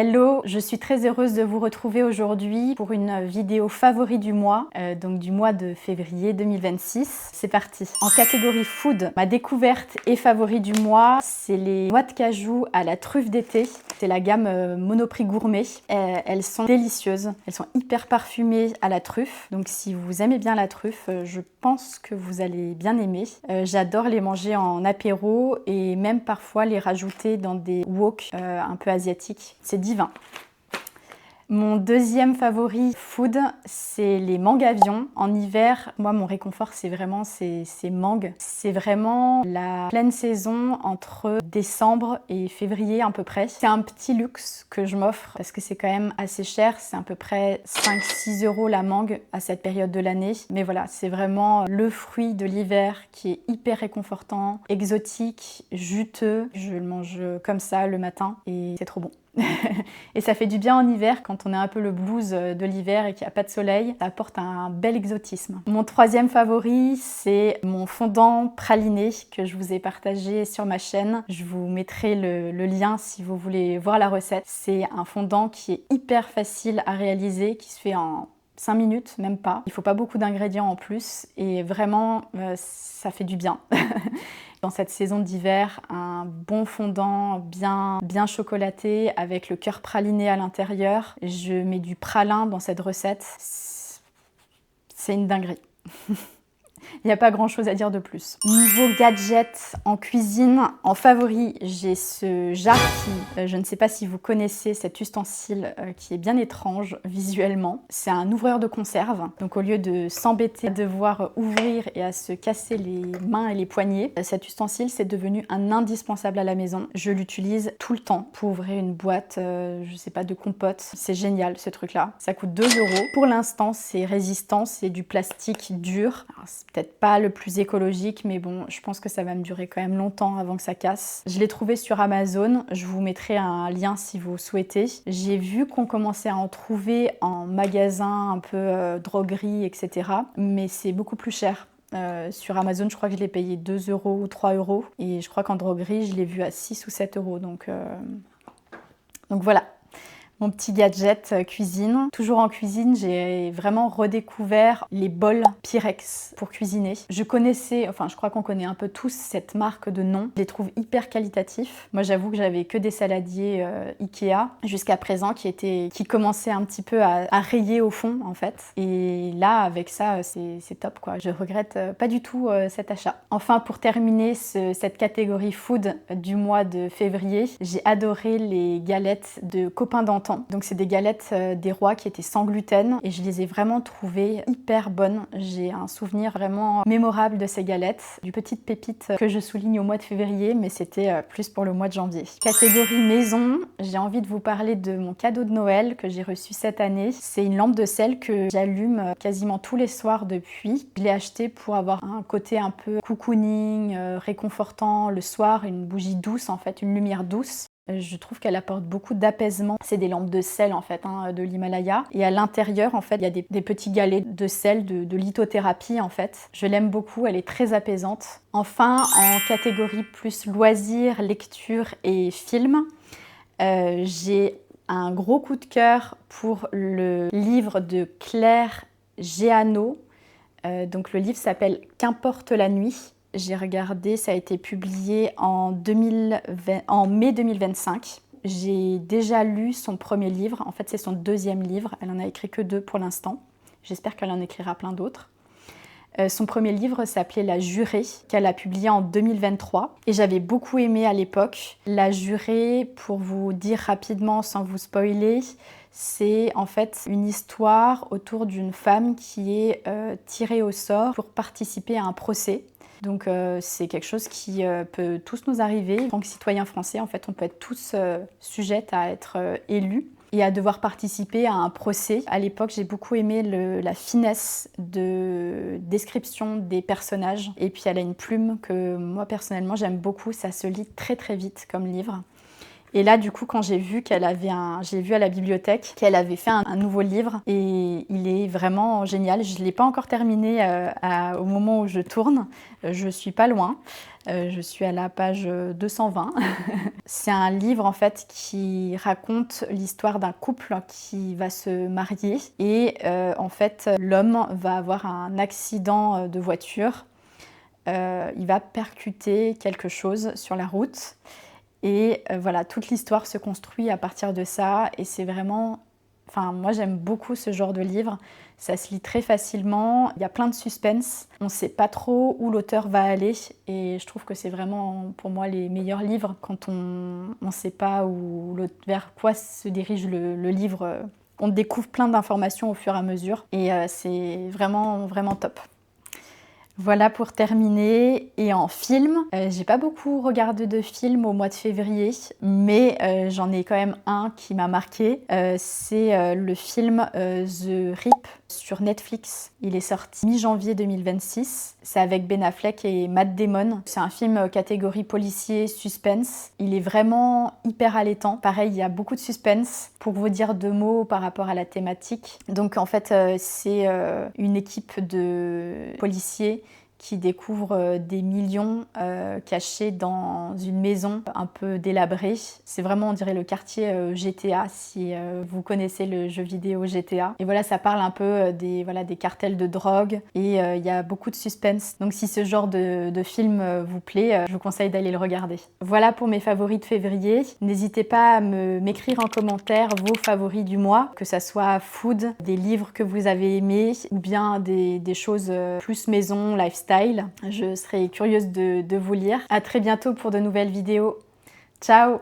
Hello, je suis très heureuse de vous retrouver aujourd'hui pour une vidéo favori du mois, donc du mois de février 2026. C'est parti. En catégorie food, ma découverte et favori du mois, c'est les noix de cajou à la truffe d'été. C'est la gamme Monoprix Gourmet. Elles sont délicieuses, elles sont hyper parfumées à la truffe. Donc si vous aimez bien la truffe, je pense que vous allez bien aimer. J'adore les manger en apéro et même parfois les rajouter dans des wok un peu asiatiques. C'est divin. Mon deuxième favori food, c'est les mangues avions. En hiver, moi, mon réconfort, c'est vraiment ces mangues. C'est vraiment la pleine saison entre décembre et février à peu près. C'est un petit luxe que je m'offre parce que c'est quand même assez cher. C'est à peu près 5-6 € la mangue à cette période de l'année. Mais voilà, c'est vraiment le fruit de l'hiver qui est hyper réconfortant, exotique, juteux. Je le mange comme ça le matin et c'est trop bon. Et ça fait du bien en hiver quand on a un peu le blues de l'hiver et qu'il n'y a pas de soleil. Ça apporte un bel exotisme. Mon troisième favori, c'est mon fondant praliné que je vous ai partagé sur ma chaîne. Je vous mettrai le lien si vous voulez voir la recette. C'est un fondant qui est hyper facile à réaliser, qui se fait en 5 minutes, même pas. Il ne faut pas beaucoup d'ingrédients en plus et vraiment, ça fait du bien. Dans cette saison d'hiver, un bon fondant bien chocolaté avec le cœur praliné à l'intérieur. Je mets du pralin dans cette recette. C'est une dinguerie. Il n'y a pas grand chose à dire de plus. Niveau gadget en cuisine, en favori, j'ai ce jar qui, je ne sais pas si vous connaissez cet ustensile qui est bien étrange visuellement. C'est un ouvreur de conserve. Donc au lieu de s'embêter à devoir ouvrir et à se casser les mains et les poignets, cet ustensile c'est devenu un indispensable à la maison. Je l'utilise tout le temps pour ouvrir une boîte, je sais pas, de compote. C'est génial ce truc-là. Ça coûte 2 €. Pour l'instant, c'est résistant, c'est du plastique dur. C'est peut-être pas le plus écologique, mais bon, je pense que ça va me durer quand même longtemps avant que ça casse. Je l'ai trouvé sur Amazon, je vous mettrai un lien si vous souhaitez. J'ai vu qu'on commençait à en trouver en magasin un peu droguerie, etc. Mais c'est beaucoup plus cher. Sur Amazon, je crois que je l'ai payé 2 € ou 3 €. Et je crois qu'en droguerie, je l'ai vu à 6 ou 7 €. Donc voilà. Mon petit gadget cuisine. Toujours en cuisine, j'ai vraiment redécouvert les bols Pyrex pour cuisiner. Je connaissais, enfin je crois qu'on connaît un peu tous cette marque de nom. Je les trouve hyper qualitatifs. Moi j'avoue que j'avais que des saladiers Ikea jusqu'à présent qui commençaient un petit peu à rayer au fond en fait. Et là avec ça c'est top quoi. Je regrette pas du tout cet achat. Enfin pour terminer cette catégorie food du mois de février, j'ai adoré les galettes de copains d'antan. Donc c'est des galettes des rois qui étaient sans gluten et je les ai vraiment trouvées hyper bonnes. J'ai un souvenir vraiment mémorable de ces galettes, du petite pépite que je souligne au mois de février, mais c'était plus pour le mois de janvier. Catégorie maison, j'ai envie de vous parler de mon cadeau de Noël que j'ai reçu cette année. C'est une lampe de sel que j'allume quasiment tous les soirs depuis. Je l'ai achetée pour avoir un côté un peu cocooning, réconfortant le soir, une bougie douce en fait, une lumière douce. Je trouve qu'elle apporte beaucoup d'apaisement. C'est des lampes de sel en fait, de l'Himalaya. Et à l'intérieur en fait, il y a des petits galets de sel de lithothérapie en fait. Je l'aime beaucoup, elle est très apaisante. Enfin, en catégorie plus loisirs, lecture et film, j'ai un gros coup de cœur pour le livre de Claire Géano. Donc le livre s'appelle Qu'importe la nuit. J'ai regardé, ça a été publié en mai 2025. J'ai déjà lu son premier livre, en fait c'est son deuxième livre, elle en a écrit que 2 pour l'instant. J'espère qu'elle en écrira plein d'autres. Son premier livre s'appelait La Jurée, qu'elle a publié en 2023. Et j'avais beaucoup aimé à l'époque. La Jurée, pour vous dire rapidement sans vous spoiler, c'est en fait une histoire autour d'une femme qui est tirée au sort pour participer à un procès. Donc c'est quelque chose qui peut tous nous arriver. En tant que citoyen français, en fait, on peut être tous sujettes à être élus et à devoir participer à un procès. À l'époque, j'ai beaucoup aimé la finesse de description des personnages. Et puis elle a une plume que moi personnellement j'aime beaucoup, ça se lit très très vite comme livre. Et là, du coup, quand j'ai vu qu'elle avait j'ai vu à la bibliothèque qu'elle avait fait un nouveau livre et il est vraiment génial. Je ne l'ai pas encore terminé au moment où je tourne. Je suis pas loin. Je suis à la page 220. C'est un livre en fait qui raconte l'histoire d'un couple qui va se marier et en fait l'homme va avoir un accident de voiture. Il va percuter quelque chose sur la route et voilà, toute l'histoire se construit à partir de ça et c'est vraiment... Enfin, moi j'aime beaucoup ce genre de livre, ça se lit très facilement, il y a plein de suspense, on ne sait pas trop où l'auteur va aller et je trouve que c'est vraiment pour moi les meilleurs livres quand on ne sait pas vers quoi se dirige le livre. On découvre plein d'informations au fur et à mesure et c'est vraiment, vraiment top. Voilà pour terminer. Et en film, j'ai pas beaucoup regardé de films au mois de février, mais j'en ai quand même un qui m'a marqué. C'est le film The Rip sur Netflix. Il est sorti mi-janvier 2026. C'est avec Ben Affleck et Matt Damon. C'est un film catégorie policier, suspense. Il est vraiment hyper allaitant. Pareil, il y a beaucoup de suspense. Pour vous dire 2 mots par rapport à la thématique. Donc en fait, c'est une équipe de policiers qui découvre des millions cachés dans une maison un peu délabrée. C'est vraiment, on dirait, le quartier GTA, si vous connaissez le jeu vidéo GTA. Et voilà, ça parle un peu des cartels de drogue et il y a beaucoup de suspense. Donc si ce genre de film vous plaît, je vous conseille d'aller le regarder. Voilà pour mes favoris de février. N'hésitez pas à m'écrire en commentaire vos favoris du mois, que ça soit food, des livres que vous avez aimés ou bien des choses plus maison, lifestyle. Je serai curieuse de vous lire. À très bientôt pour de nouvelles vidéos. Ciao!